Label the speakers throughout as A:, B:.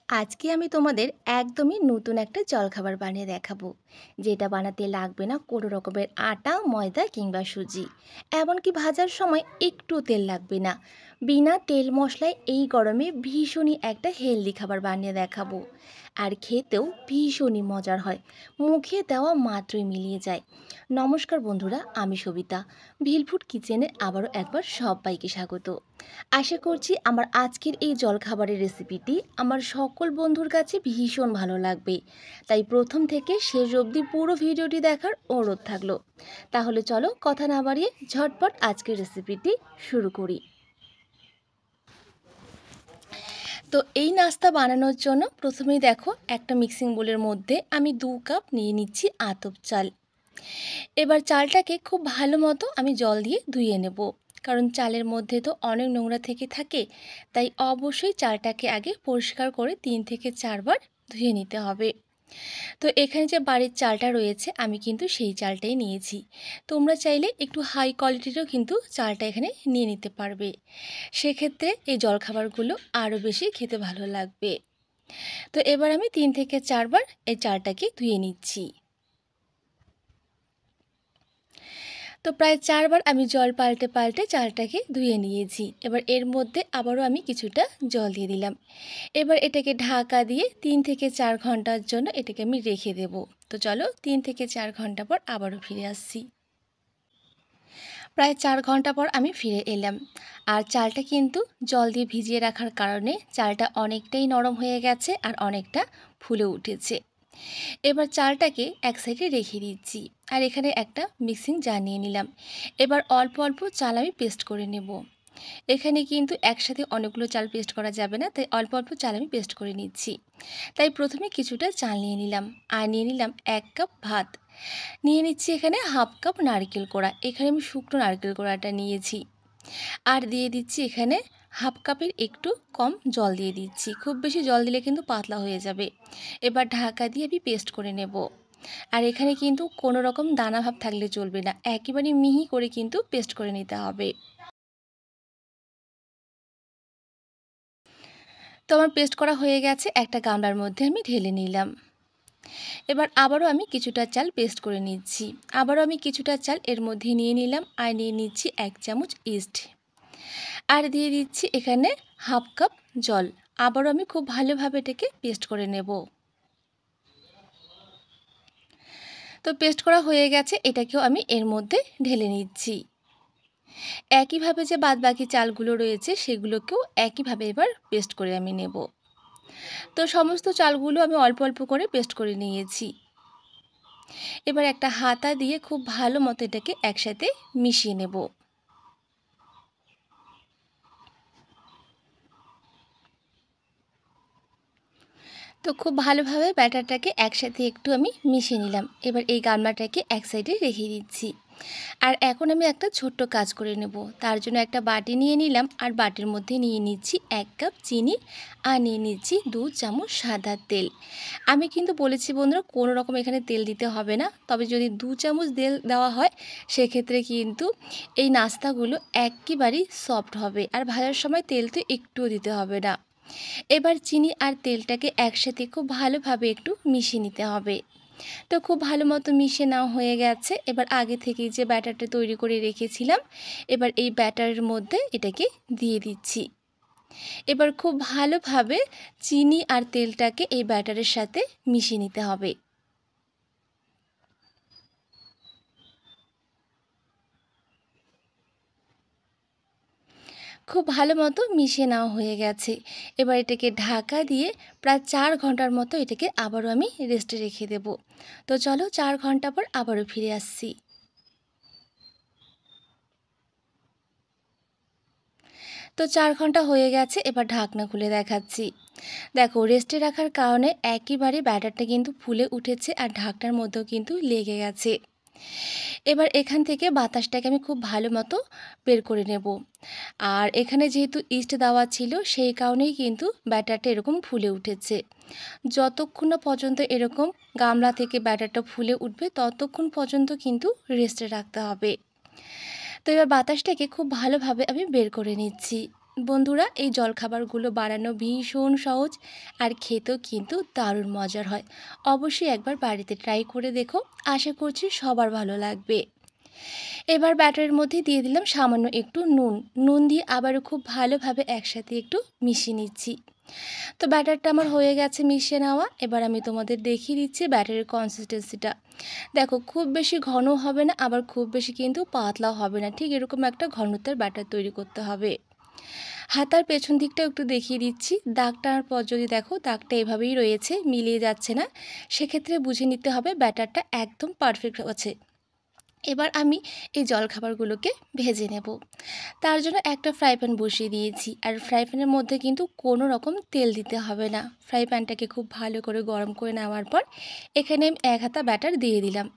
A: আজকে আমি তোমাদের একদমই নতুন একটা জলখাবার বানিয়ে দেখাবো, যেটা বানাতে লাগবে না কোনো রকমের আটা, ময়দা কিংবা সুজি। এমনকি ভাজার সময় একটু তেল লাগবে না। বিনা তেল মশলায় এই গরমে ভীষণই একটা হেলদি খাবার বানিয়ে দেখাবো। আর খেতেও ভীষণই মজার হয়, মুখে দেওয়া মাত্রই মিলিয়ে যায়। নমস্কার বন্ধুরা, আমি সবিতা। ভিলফুড কিচেনে আবারও একবার সবাইকে স্বাগত। আশা করছি আমার আজকের এই জলখাবারের রেসিপিটি আমার সকল বন্ধুর কাছে ভীষণ ভালো লাগবে। তাই প্রথম থেকে শেষ অবধি পুরো ভিডিওটি দেখার অনুরোধ থাকলো। তাহলে চলো কথা না বাড়িয়ে ঝটপট আজকের রেসিপিটি শুরু করি। তো এই নাস্তা বানানোর জন্য প্রথমেই দেখো, একটা মিক্সিং বোলের মধ্যে আমি 2 কাপ নিয়ে নিচ্ছি আতপ চাল। এবার চালটাকে খুব ভালো মতো আমি জল দিয়ে ধুয়ে নেব, কারণ চালের মধ্যে তো অনেক নোংরা থেকে থাকে। তাই অবশ্যই চালটাকে আগে পরিষ্কার করে 3 থেকে 4 বার ধুয়ে নিতে হবে। তো এখানে যে বাড়ির চালটা রয়েছে আমি কিন্তু সেই চালটাই নিয়েছি। তোমরা চাইলে একটু হাই কোয়ালিটিরও কিন্তু চালটা এখানে নিয়ে নিতে পারবে। সেক্ষেত্রে এই জলখাবারগুলো আরও বেশি খেতে ভালো লাগবে। তো এবার আমি 3 থেকে 4 বার এই চালটাকে ধুয়ে নিচ্ছি। তো প্রায় 4 বার আমি জল পাল্টে পাল্টে চালটাকে ধুয়ে নিয়েছি। এবার এর মধ্যে আবারও আমি কিছুটা জল দিয়ে দিলাম। এবার এটাকে ঢাকা দিয়ে 3 থেকে 4 ঘন্টার জন্য এটাকে আমি রেখে দেব। তো চলো 3 থেকে 4 ঘন্টা পর আবারও ফিরে আসছি। প্রায় 4 ঘন্টা পর আমি ফিরে এলাম। আর চালটা কিন্তু জল দিয়ে ভিজিয়ে রাখার কারণে চালটা অনেকটাই নরম হয়ে গেছে আর অনেকটা ফুলে উঠেছে। এবার চালটাকে এক সাইডে রেখে দিচ্ছি। আর এখানে একটা মিক্সিং জার নিয়ে নিলাম। এবার অল্প অল্প চাল আমি পেস্ট করে নেব। এখানে কিন্তু একসাথে অনেকগুলো চাল পেস্ট করা যাবে না, তাই অল্প অল্প চাল আমি পেস্ট করে নিচ্ছি। তাই প্রথমে কিছুটা চাল নিয়ে নিলাম, আর নিয়ে নিলাম 1 কাপ ভাত। নিয়ে নিচ্ছি এখানে হাফ কাপ নারকেল কোড়া, এখানে আমি শুকনো নারকেল কোড়াটা নিয়েছি। আর দিয়ে দিচ্ছি এখানে হাফ কাপের একটু কম জল দিয়ে দিচ্ছি, খুব বেশি জল দিলে কিন্তু পাতলা হয়ে যাবে। এবার ঢাকা দিয়ে আমি পেস্ট করে নেব। আর এখানে কিন্তু কোনো রকম দানা ভাব থাকলে চলবে না, একেবারে মিহি করে কিন্তু পেস্ট করে নিতে হবে। তো আমার পেস্ট করা হয়ে গেছে, একটা গামলার মধ্যে আমি ঢেলে নিলাম। এবার আবারও আমি কিছুটা চাল পেস্ট করে নিচ্ছি। আবারও আমি কিছুটা চাল এর মধ্যে নিয়ে নিলাম, আর নিয়ে নিচ্ছি 1 চামচ ইস্ট। আর দিয়ে দিচ্ছি এখানে হাফ কাপ জল। আবারও আমি খুব ভালোভাবে এটাকে পেস্ট করে নেব। তো পেস্ট করা হয়ে গেছে, এটাকেও আমি এর মধ্যে ঢেলে নিচ্ছি। একইভাবে যে বাদবাকি চালগুলো রয়েছে সেগুলোকেও একইভাবে এবার পেস্ট করে আমি নেব। তো সমস্ত চালগুলো আমি অল্প অল্প করে পেস্ট করে নিয়েছি। এবার একটা হাতা দিয়ে খুব ভালো মতো এটাকে একসাথে মিশিয়ে নেব। তো খুব ভালোভাবে ব্যাটারটাকে একসাথে একটু আমি মিশিয়ে নিলাম। এবার এই গামলাটাকে এক সাইডে রেখে দিচ্ছি। আর এখন আমি একটা ছোট্ট কাজ করে নেব। তার জন্য একটা বাটি নিয়ে নিলাম, আর বাটির মধ্যে নিয়ে নিচ্ছি 1 কাপ চিনি, আর নিয়ে নিচ্ছি 2 চামচ সাদা তেল। আমি কিন্তু বলেছি বন্ধুরা, কোনো রকম এখানে তেল দিতে হবে না, তবে যদি 2 চামচ তেল দেওয়া হয় সেক্ষেত্রে কিন্তু এই নাস্তাগুলো একেবারেই সফট হবে, আর ভাজার সময় তেল তো একটুও দিতে হবে না। এবার চিনি আর তেলটাকে একসাথে খুব ভালোভাবে একটু মিশিয়ে নিতে হবে। তো খুব ভালো মতো মিশিয়ে নেওয়া হয়ে গেছে। এবার আগে থেকেই যে ব্যাটারটা তৈরি করে রেখেছিলাম, এবার এই ব্যাটারের মধ্যে এটাকে দিয়ে দিচ্ছি। এবার খুব ভালোভাবে চিনি আর তেলটাকে এই ব্যাটারের সাথে মিশিয়ে নিতে হবে। খুব ভালো মতো মিশিয়ে নেওয়া হয়ে গেছে। এবার এটাকে ঢাকা দিয়ে প্রায় 4 ঘন্টার মতো এটাকে আবারও আমি রেস্টে রেখে দেব। তো চলো 4 ঘন্টা পর আবারও ফিরে আসছি। তো 4 ঘন্টা হয়ে গেছে, এবার ঢাকনা খুলে দেখাচ্ছি। দেখো, রেস্টে রাখার কারণে একেবারে ব্যাটারটা কিন্তু ফুলে উঠেছে, আর ঢাকনার মধ্যেও কিন্তু লেগে গেছে। এবার এখান থেকে বাতাসটাকে আমি খুব ভালো মতো বের করে নেব। আর এখানে যেহেতু ইস্ট দেওয়া ছিল সেই কারণেই কিন্তু ব্যাটারটা এরকম ফুলে উঠেছে। যতক্ষণ না পর্যন্ত এরকম গামলা থেকে ব্যাটারটা ফুলে উঠবে ততক্ষণ পর্যন্ত কিন্তু রেস্টে রাখতে হবে। তো এবার বাতাসটাকে খুব ভালোভাবে আমি বের করে নিচ্ছি। বন্ধুরা, এই জলখাবারগুলো বানানো ভীষণ সহজ আর খেতেও কিন্তু দারুণ মজার হয়। অবশ্যই একবার বাড়িতে ট্রাই করে দেখো, আশা করছি সবার ভালো লাগবে। এবার ব্যাটারের মধ্যে দিয়ে দিলাম সামান্য একটু নুন। নুন দিয়ে আবারও খুব ভালোভাবে একসাথে একটু মিশিয়ে নিচ্ছি। তো ব্যাটারটা আমার হয়ে গেছে মিশিয়ে নেওয়া। এবার আমি তোমাদের দেখিয়ে দিচ্ছি ব্যাটারের কনসিস্টেন্সিটা। দেখো, খুব বেশি ঘন হবে না, আবার খুব বেশি কিন্তু পাতলাও হবে না, ঠিক এরকম একটা ঘনত্বের ব্যাটার তৈরি করতে হবে। হাতার পেছন দিকটা একটু দেখিয়ে দিচ্ছি। দাগ টানার পর যদি দেখো দাগটা এভাবেই রয়েছে, মিলিয়ে যাচ্ছে না, সেক্ষেত্রে বুঝে নিতে হবে ব্যাটারটা একদম পারফেক্ট আছে। এবার আমি এই জলখাবারগুলোকে ভেজে নেব। তার জন্য একটা ফ্রাই প্যান বসিয়ে দিয়েছি, আর ফ্রাই প্যানের মধ্যে কিন্তু কোনো রকম তেল দিতে হবে না। ফ্রাই প্যানটাকে খুব ভালো করে গরম করে নেওয়ার পর এখানে আমি 1 হাতা ব্যাটার দিয়ে দিলাম।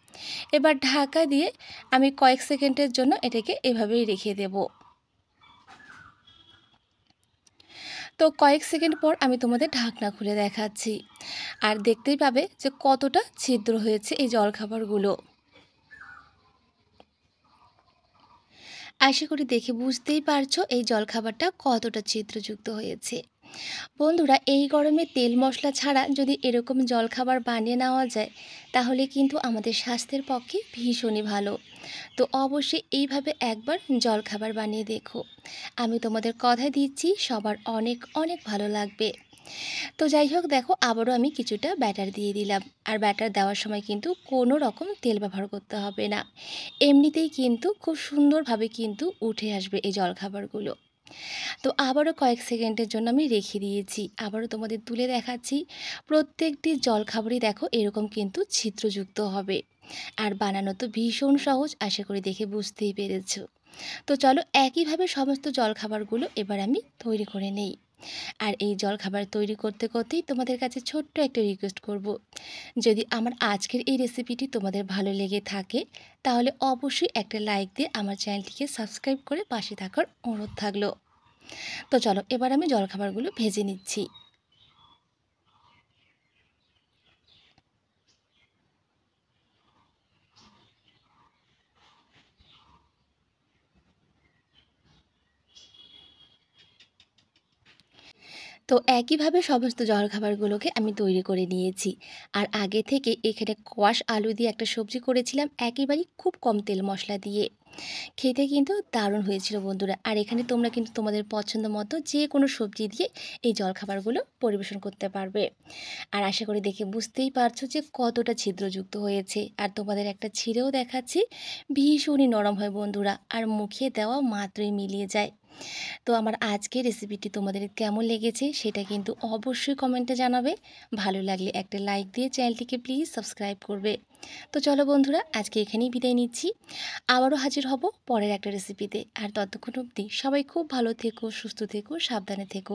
A: এবার ঢাকা দিয়ে আমি কয়েক সেকেন্ডের জন্য এটাকে এভাবেই রেখে দেব। তো কয়েক সেকেন্ড পর আমি তোমাদের ঢাকনা খুলে দেখাচ্ছি, আর দেখতেই পাবে যে কতটা ছিদ্র হয়েছে এই জলখাবারগুলো। আশা করি দেখে বুঝতেই পারছো এই জলখাবারটা কতটা ছিদ্রযুক্ত হয়েছে। বন্ধুরা, এই গরমে তেল মশলা ছাড়া যদি এরকম জলখাবার বানিয়ে নেওয়া যায়, তাহলে কিন্তু আমাদের স্বাস্থ্যের পক্ষে ভীষণই ভালো। তো অবশ্যই এইভাবে একবার জলখাবার বানিয়ে দেখো, আমি তোমাদের কথা দিচ্ছি সবার অনেক অনেক ভালো লাগবে। তো যাই হোক, দেখো আবারও আমি কিছুটা ব্যাটার দিয়ে দিলাম। আর ব্যাটার দেওয়ার সময় কিন্তু কোনো রকম তেল ব্যবহার করতে হবে না, এমনিতেই কিন্তু খুব সুন্দরভাবে কিন্তু উঠে আসবে এই জলখাবারগুলো। তো আবারও কয়েক সেকেন্ডের জন্য আমি রেখে দিয়েছি, আবারও তোমাদের তুলে দেখাচ্ছি। প্রত্যেকটি জলখাবারই দেখো এরকম কিন্তু ছিদ্রযুক্ত হবে, আর বানানো তো ভীষণ সহজ, আশা করি দেখে বুঝতেই পেরেছো। তো চলো একইভাবে সমস্ত জলখাবারগুলো এবার আমি তৈরি করে নেই। আর এই জলখাবার তৈরি করতে করতেই তোমাদের কাছে ছোট্ট একটা রিকোয়েস্ট করব, যদি আমার আজকের এই রেসিপিটি তোমাদের ভালো লেগে থাকে, তাহলে অবশ্যই একটা লাইক দিয়ে আমার চ্যানেলটিকে সাবস্ক্রাইব করে পাশে থাকার অনুরোধ থাকলো। তো চলো এবার আমি জলখাবারগুলো ভেজে নিচ্ছি। তো একইভাবে সমস্ত জলখাবারগুলোকে আমি তৈরি করে নিয়েছি। আর আগে থেকে এখানে কোয়াশ আলু দিয়ে একটা সবজি করেছিলাম, একেবারেই খুব কম তেল মশলা দিয়ে। খেতে কিন্তু দারুণ হয়েছিল বন্ধুরা। আর এখানে তোমরা কিন্তু তোমাদের পছন্দ মতো যে কোনো সবজি দিয়ে এই জলখাবারগুলো পরিবেশন করতে পারবে। আর আশা করি দেখে বুঝতেই পারছো যে কতটা ছিদ্রযুক্ত হয়েছে। আর তোমাদের একটা ছিঁড়েও দেখাচ্ছি, ভীষণই নরম হয় বন্ধুরা, আর মুখে দেওয়া মাত্রই মিলিয়ে যায়। তো আমার আজকের রেসিপিটি তোমাদের কেমন লেগেছে সেটা কিন্তু অবশ্যই কমেন্টে জানাবে। ভালো লাগলে একটা লাইক দিয়ে চ্যানেলটিকে প্লিজ সাবস্ক্রাইব করবে। তো চলো বন্ধুরা, আজকে এখানেই বিদায় নিচ্ছি। আবারও হাজির হব পরের একটা রেসিপিতে। আর ততক্ষণ অবধি সবাই খুব ভালো থেকো, সুস্থ থেকো, সাবধানে থেকো।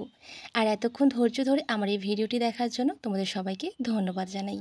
A: আর এতক্ষণ ধৈর্য ধরে আমার এই ভিডিওটি দেখার জন্য তোমাদের সবাইকে ধন্যবাদ জানাই।